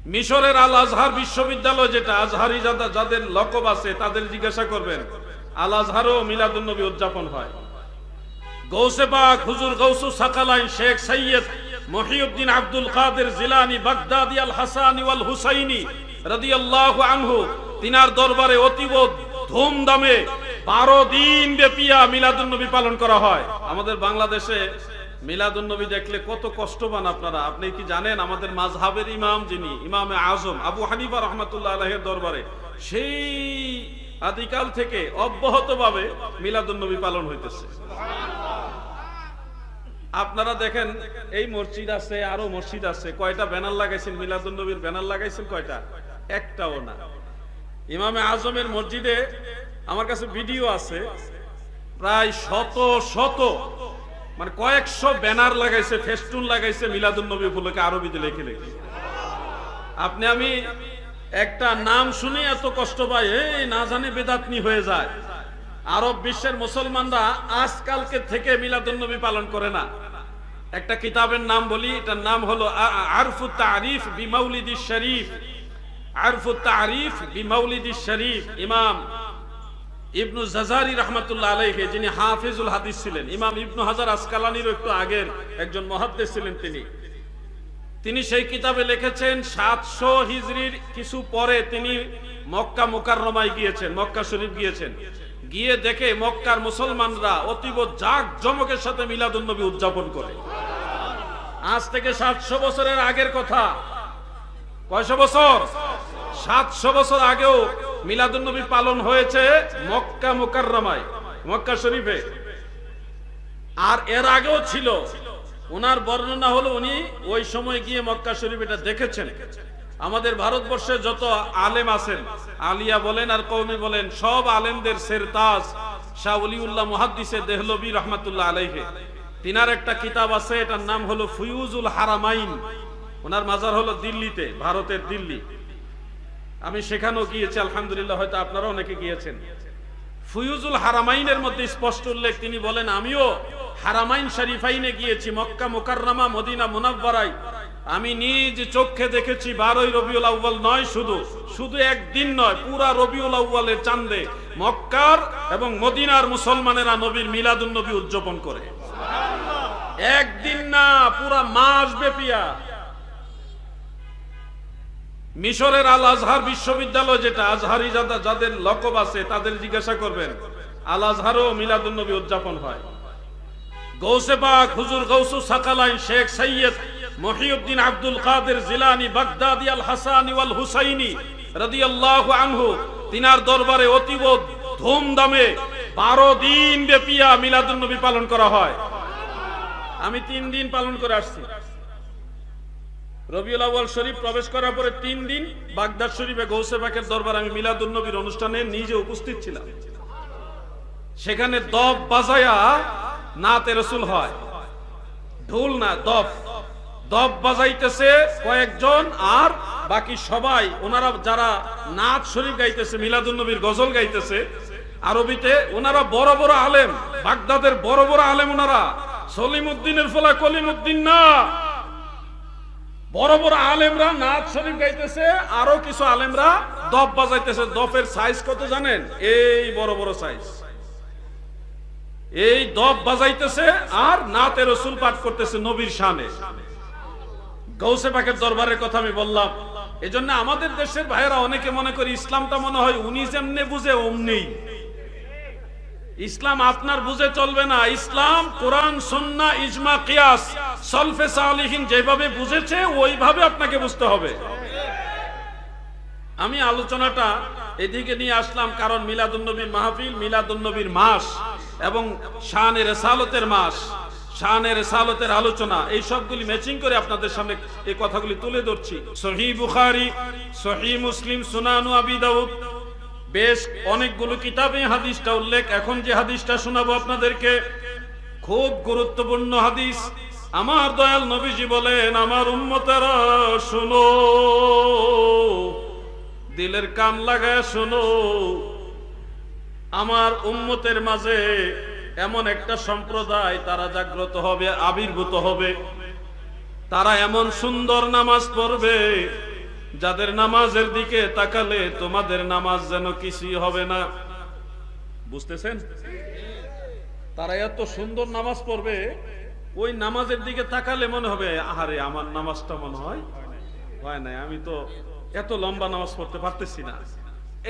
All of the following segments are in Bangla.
মিশরের আল আজহার বিশ্ববিদ্যালয়, যেটা আজহারি যাদের লকব আছে তাদের জিজ্ঞাসা করবেন, আল আজহারও মিলাদুন নবী উদযাপন হয়। গৌসে পাক হুজুর গৌসুস সাকালাইন শেখ সৈয়দ মহিউদ্দিন আব্দুল কাদের জিলানী বাগদাদি আল হাসানি ওয়াল হুসাইনি রাদিয়াল্লাহু আনহু, তিনার দরবারে অতীব ধুমধামে 12 দিন ব্যাপী মিলাদুন নবী পালন করা হয়। আমাদের বাংলাদেশে মিলাদুন নবী দেখলে কত কষ্ট পান আপনারা। আপনি কি জানেন আমাদের মাযহাবের ইমাম, যিনি ইমামে আজম আবু হানিফা রাহমাতুল্লাহ আলাইহির দরবারে সেই আদিকাল থেকে অব্যাহতভাবে মিলাদুন নবী পালন হইতেছে। আপনারা দেখেন এই মসজিদ আছে, আরো মসজিদ আছে, কয়টা ব্যানার লাগাইছেন মিলাদুন নবীর? ব্যানার লাগাইছেন কয়টা? একটাও না। ইমামে আজমের মসজিদে আমার কাছে ভিডিও আছে, প্রায় শত শত মানে কয়েকশো ব্যানার লাগাইছে, ফেস্টুন লাগাইছে মিলাদুন নবী উপলক্ষে আরবিতে লিখে লিখে। আপনি আমি একটা নাম শুনে এত কষ্ট পাই, এই না জানে বেদাতনি হয়ে যায়। আরব বিশ্বের মুসলমানরা আজকালকে থেকে মিলাদুন নবী পালন করে না। একটা কিতাবের নাম বলি, এটার নাম হলো আরফুত তারিফ বিমাউলিদিশ শরীফ। আরফুত তারিফ বিমাউলিদিশ শরীফ, ইমাম ইবনু জাজারি রাহমাতুল্লাহ আলাইহি, যিনি হাফিজুল হাদিস ছিলেন। ইমাম ইবনু হাজার আসকালানির একটু আগের একজন মুহাদ্দিস ছিলেন তিনি সেই কিতাবে লিখেছেন 700 হিজরির কিছু পরে তিনি মক্কা মুকাররমায় গিয়েছেন, মক্কা শরীফ গিয়েছেন। গিয়ে দেখে মক্কার মুসলমানরা অতীব জাঁকজমকের সাথে মিলাদুন নবী উদযাপন করে। আজ থেকে 700 বছরের আগের কথা। কয়শো বছর? 700 বছর আগেও মিলাদুন নবী পালন হয়েছে মক্কা মুকাররমায়, মক্কা শরীফে। আর এর আগেও ছিল। ওনার বর্ণনা হলো উনি ওই সময় গিয়ে মক্কা শরীফ এটা দেখেছেন। আমাদের ভারতবর্ষে যত আলেম আছেন, আলিয়া বলেন আর কওমি বলেন, সব আলেমদের সেরতাজ শাহ ওলিউল্লাহ মুহাদ্দিসে দেহলভী রাহমাতুল্লাহ আলাইহি, তিনার একটা কিতাব আছে, এটার নাম হলো ফুয়ুজুল হারামাইন। ওনার মাজার হলো দিল্লিতে, ভারতের দিল্লি। আমি সেখানেও গিয়েছি আলহামদুলিল্লাহ, হয়তো আপনারা অনেকে গিয়েছেন। ফুয়ুজুল হারামাইনের মধ্যে স্পষ্ট উল্লেখ, তিনি বলেন আমিও হারামাইন শরীফাইনে গিয়েছি, মক্কা মুকাররমা মদিনা মুনাওয়ারায়। আমি নিজ চোখে দেখেছি 12ই রবিউল আউয়াল নয়, শুধু একদিন নয়, পুরা রবিউল আউয়ালের চাঁদে মক্কার এবং মদিনার মুসলমানেরা নবীর মিলাদুন নবী উদযাপন করে। একদিন না, পুরা মাস ব্যাপীয়া। মিশরের আল আজহার বিশ্ববিদ্যালয়, যেটা আজহারি যাদের লকব আছে তাদের জিজ্ঞাসা করবেন, আল আজহারও মিলাদুন নবী উদযাপন হয়। গৌসে পাক হুজুর গৌসুস সাকালাইন শেখ সৈয়দ মহিউদ্দিন আব্দুল কাদের জিলানী বাগদাদি আল হাসানি ওয়াল হুসাইনি রাদিয়াল্লাহু আনহু, তিনার দরবারে অতীব ধুমধামে 12 দিন ব্যাপী মিলাদুন নবী পালন করা হয়। আমি 3 দিন পালন করে আসছি। রবিউল আউয়াল শরীফ প্রবেশ করার পরে 3 দিন বাগদাদ শরীফে গৌসে পাকের দরবারে আমি মিলাদুন নবীর অনুষ্ঠানে নিজে উপস্থিত ছিলাম। সেখানে দফ বাজায়া নাতে রাসূল হয়, ঢোল না, দফ বাজাইতেছে কয়েকজন, আর বাকি সবাই ওনারা যারা নাত শরীফ গাইতেছে, মিলাদুন নবীর গজল গাইতেছে আরবিতে, ওনারা বড় বড় আলেম, বাগদাদের বড় বড় আলেম ওনারা। সলিমউদ্দিনের ফলা কলিমউদ্দিন না, বড় বড় আলেমরা নাত শরীফ গাইতেছে, আরো কিছু আলেমরা দফ বাজাইতেছে। দফের সাইজ কত জানেন? এই বড় বড় সাইজ। এই দফ বাজাইতেছে আর নাতে রাসূল পাঠ করতেছে নবীর শানে। গৌসে পাকের দরবারের কথা আমি বললাম। এজন্য আমাদের দেশের ভাইয়েরা অনেকে মনে করে ইসলামটা মনে হয় উনি যেমনে বুঝে অমনি। ইসলাম আপনার বুঝে চলবে না। ইসলাম কোরআন, সুন্নাহ, ইজমা, কিয়াস, সলফে সালিহিন যেভাবে বুঝেছে ওইভাবে আপনাকে বুঝতে হবে। আমি আলোচনাটা এদিকে নিয়ে আসলাম কারণ মিলাদুন নবীর মাহফিল, মিলাদুন নবীর মাস এবং শানে রিসালতের মাস, শানে রিসালতের আলোচনা, এই সবগুলি ম্যাচিং করে আপনাদের সামনে এই কথাগুলি তুলে ধরছি। সহিহ বুখারী, সহিহ মুসলিম, সুনান আবি দাউদ, বেশ অনেকগুলো কিতাবে হাদিসটা উল্লেখ। এখন যে হাদিসটা শোনাবো আপনাদেরকে খুব গুরুত্বপূর্ণ হাদিস। আমার দয়াল নবীজি বলেন, আমার উম্মতেরা শোনো, দিলের কান লাগায় শোনো, আমার উম্মতের মাঝে এমন একটা সম্প্রদায় তারা জাগ্রত হবে, আবির্ভূত হবে। তারা এমন সুন্দর নামাজ পড়বে যাদের নামাজের দিকে তাকালে তোমাদের নামাজ যেন কিছুই হবে না। বুঝতেছেন? তারা এত সুন্দর নামাজ পড়বে, ওই নামাজের দিকে তাকালে মনে হবে আহারে আমার নামাজটা মনে হয় নাই, আমি তো এত লম্বা নামাজ পড়তে পারতেছি না।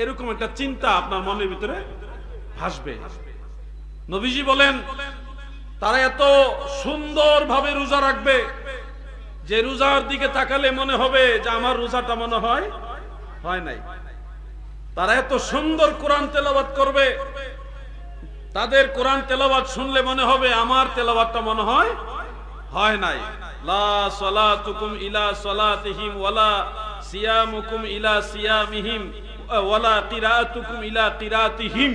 এরকম একটা চিন্তা আপনার মনের ভিতরে ভাসবে। নবীজি বলেন তারা এত সুন্দর ভাবে রোজা রাখবে যে রোজার দিকে তাকালে মনে হবে যে আমার রোজাটা মনে হয় নাই। তারা এত সুন্দর কোরআন তেলাওয়াত করবে, তাদের কোরআন তেলাওয়াত শুনলে মনে হবে আমার তেলাওয়াতটা মনে হয় নাই। লা সালাতুকুম ইলা সালাতিহিম ওয়ালা সিয়ামুকুম ইলা সিয়ামিহিম ওয়ালা কিরাআতুকুম ইলা কিরাআতিহিম।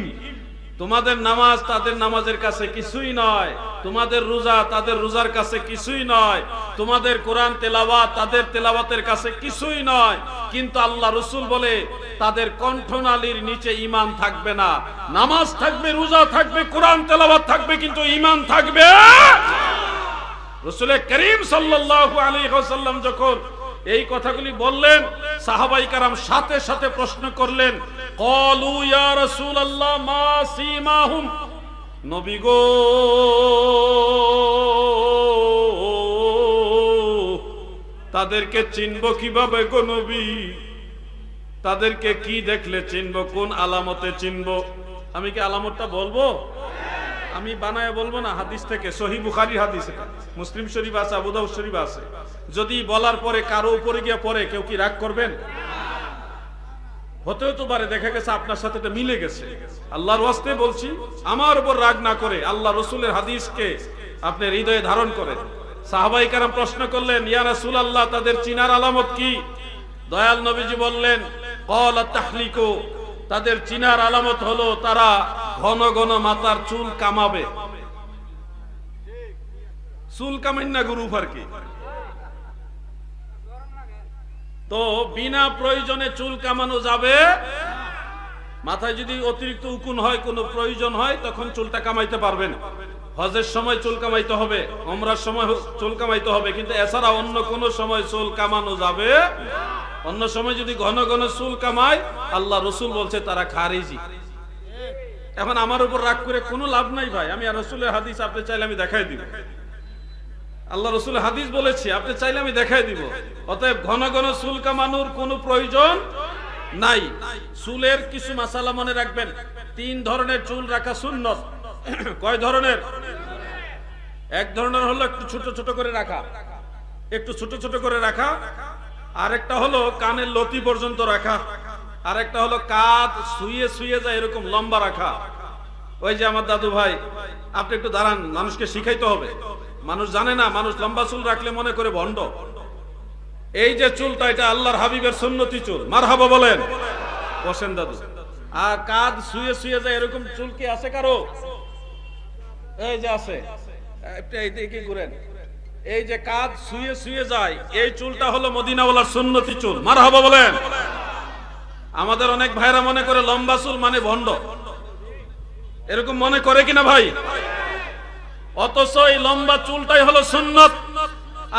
তোমাদের নামাজ তাদের নামাজের কাছে কিছুই নয়, তোমাদের রোজা তাদের রোজার কাছে কিছুই নয়, তোমাদের কোরআন তেলাওয়াত তাদের তেলাওয়াতের কাছে কিছুই নয়। কিন্তু আল্লাহ রাসূল বলে তাদের কণ্ঠনালীর নিচে ঈমান থাকবে না। নামাজ থাকবে, রোজা থাকবে, কোরআন তেলাওয়াত থাকবে, কিন্তু ঈমান থাকবে। রাসূল করিম সাল্লাল্লাহু আলাইহি ওয়াসাল্লাম যখন এই কথাগুলি বললেন, সাহাবায়ে কেরাম সাথে সাথে প্রশ্ন করলেন, ক্বালু ইয়া রাসূলুল্লাহ মা সীমাহুম। নবী গো, তাদেরকে চিনবো কিভাবে গো নবী? তাদেরকে কি দেখলে চিনবো, কোন আলামতে চিনবো? আমি কি আলামতটা বলবো? আমি বানায় বলবো না, হাদিস থেকে, সহিহ বুখারীর হাদিস, এটা মুসলিম শরীফ আছে, আবু দাউদ শরীফ আছে। যদি বলার পরে কারো উপরে গিয়ে পড়ে, কেউ কি রাগ করবেন? হতেও তো পারে দেখা গেছে আপনার সাথে এটা মিলে গেছে। আল্লাহর ওয়াস্তে বলছি, আমার উপর রাগ না করে আল্লাহ রাসূলের হাদিসকে আপনি হৃদয়ে ধারণ করেন। সাহাবায়ে কেরাম প্রশ্ন করলেন, ইয়া রাসূলুল্লাহ তাদের চিনার আলামত কি? দয়াল নবীজি বললেন, ক্বালা তাহলিকু, তাদের চিনার আলামত হলো তারা ঘন ঘন মাথার চুল কামাবে। চুল কামাইন না গ্রুপ আর কি। তো বিনা প্রয়োজনে চুল কামানো যাবে? মাথায় যদি অতিরিক্ত উকুন হয়, কোনো প্রয়োজন হয়, তখন চুলটা কামাইতে পারবেন। হজের সময় চুল কামাইতে হবে, উমরার সময় চুল কামাইতে হবে, কিন্তু এছাড়া অন্য কোন সময় চুল কামানো যাবে। অন্য সময় যদি ঘন ঘন চুল কামায়, আল্লাহ রাসূল বলছে তারা খারিজি। এখন আমার উপর রাগ করে কোনো লাভ নাই ভাই। আমি রাসূলের হাদিস আপনি চাইলে আমি দেখাই দিব। আল্লাহ রাসূলের হাদিস বলেছে, আপনি চাইলে আমি দেখাই দিব। অতএব ঘন ঘন চুল কামানোর কোনো প্রয়োজন নাই। চুলের কিছু মাসালা মনে রাখবেন। 3 ধরনের চুল রাখা সুন্নত। কয় ধরনের? এক ধরনের হলো একটু ছোট ছোট করে রাখা, একটু ছোট ছোট করে রাখা। আরেকটা হলো কানের লতি পর্যন্ত রাখা। আরেকটা হলো কাঁধ শুয়ে শুয়ে যায় এরকম লম্বা রাখা। ওই যে আমার দাদু ভাই, আপনি একটু দাঁড়ান, মানুষকে শিখাইতে হবে। মানুষ জানে না, মানুষ লম্বা চুল রাখলে মনে করে ভণ্ড। এই যে চুলটা, এটা আল্লাহর হাবিবের সুন্নতি চুল। মারহাবা বলেন। বসেন দাদু। আর কাঁধ শুয়ে শুয়ে যায় এরকম চুল কি আছে কারো? এই যে আছে, এইদিকে ঘুরেন। এই যে কাঁধ শুয়ে শুয়ে যায়, এই চুলটা হলো মদিনাওয়ালার সুন্নতি চুল। মারহাবা বলেন। আমাদের অনেক ভাইরা মনে করে লম্বা চুল মানে ভণ্ড, এরকম মনে করে কিনা ভাই? অথচ এই লম্বা চুলটাই হলো সুন্নত।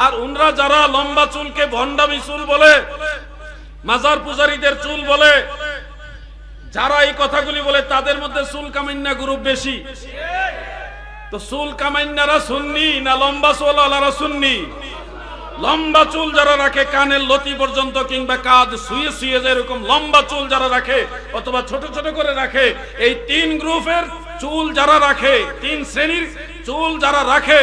আর উনরা যারা লম্বা চুলকে ভণ্ডামি চুল বলে, মাজার পূজারীদের চুল বলে, যারা এই কথাগুলি বলে, তাদের মধ্যে চুল কামাইন্না গ্রুপ বেশি। তো চুল কামাইন্নারা সুন্নি না লম্বা চুলওয়ালারা সুন্নি? লম্বা চুল যারা রাখে কানের লতি পর্যন্ত, কিংবা কাঁধ শুয়ে শুয়ে যায় এরকম লম্বা চুল যারা রাখে, অথবা ছোট ছোট করে রাখে, এই 3 গ্রুপের চুল যারা রাখে, 3 শ্রেণীর চুল যারা রাখে,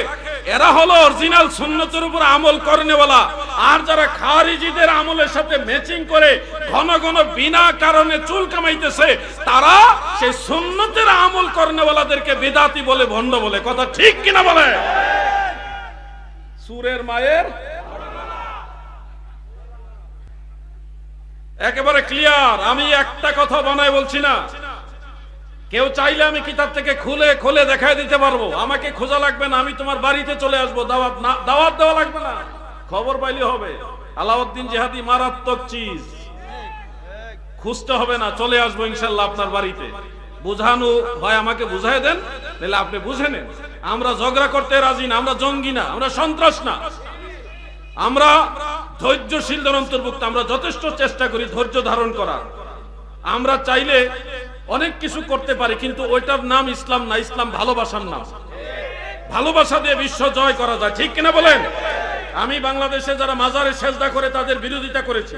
এরা হলো অরিজিনাল সুন্নতের উপর আমল করেনেওয়ালা। আর যারা খারিজিদের আমলের সাথে ম্যাচিং করে ঘন ঘন বিনা কারণে চুল কামাইতেছে, তারা সেই সুন্নতের আমল করেনেওয়ালাদেরকে বেদাতি বলে, ভণ্ড বলে। কথা ঠিক কিনা বলে? সুরের মায়ের একেবারে ক্লিয়ার। আমি একটা কথা বানায় বলছি না। কেউ চাইলে আমি কিতাব থেকে খুলে খুলে দেখায় দিতে পারবো। আমাকে খোঁজা লাগবে না, আমি তোমার বাড়িতে চলে আসবো। দাওয়াত দেওয়া লাগবে না, খবর পাইলে হবে। আলাউদ্দিন জিহাদি মারাত্মক চিজ, খুঁজতে হবে না, চলে আসবো ইনশাল্লাহ আপনার বাড়িতে। বুঝানো হয় আমাকে বুঝাই দেন, তাহলে আপনি বুঝে নেন। আমরা ঝগড়া করতে রাজি না, আমরা জঙ্গি না, আমরা সন্ত্রাস না। আমরা ধৈর্যশীলদের অন্তর্ভুক্ত, আমরা যথেষ্ট চেষ্টা করি ধৈর্য ধারণ করার। আমরা চাইলে অনেক কিছু করতে পারি, কিন্তু ওইটার নাম ইসলাম না, ইসলাম ভালোবাসার নাম। ভালোবাসা দিয়ে বিশ্ব জয় করা যায়, ঠিক কিনা বলেন? আমি বাংলাদেশে যারা মাজারে সেজদা করে তাদের বিরোধিতা করেছি।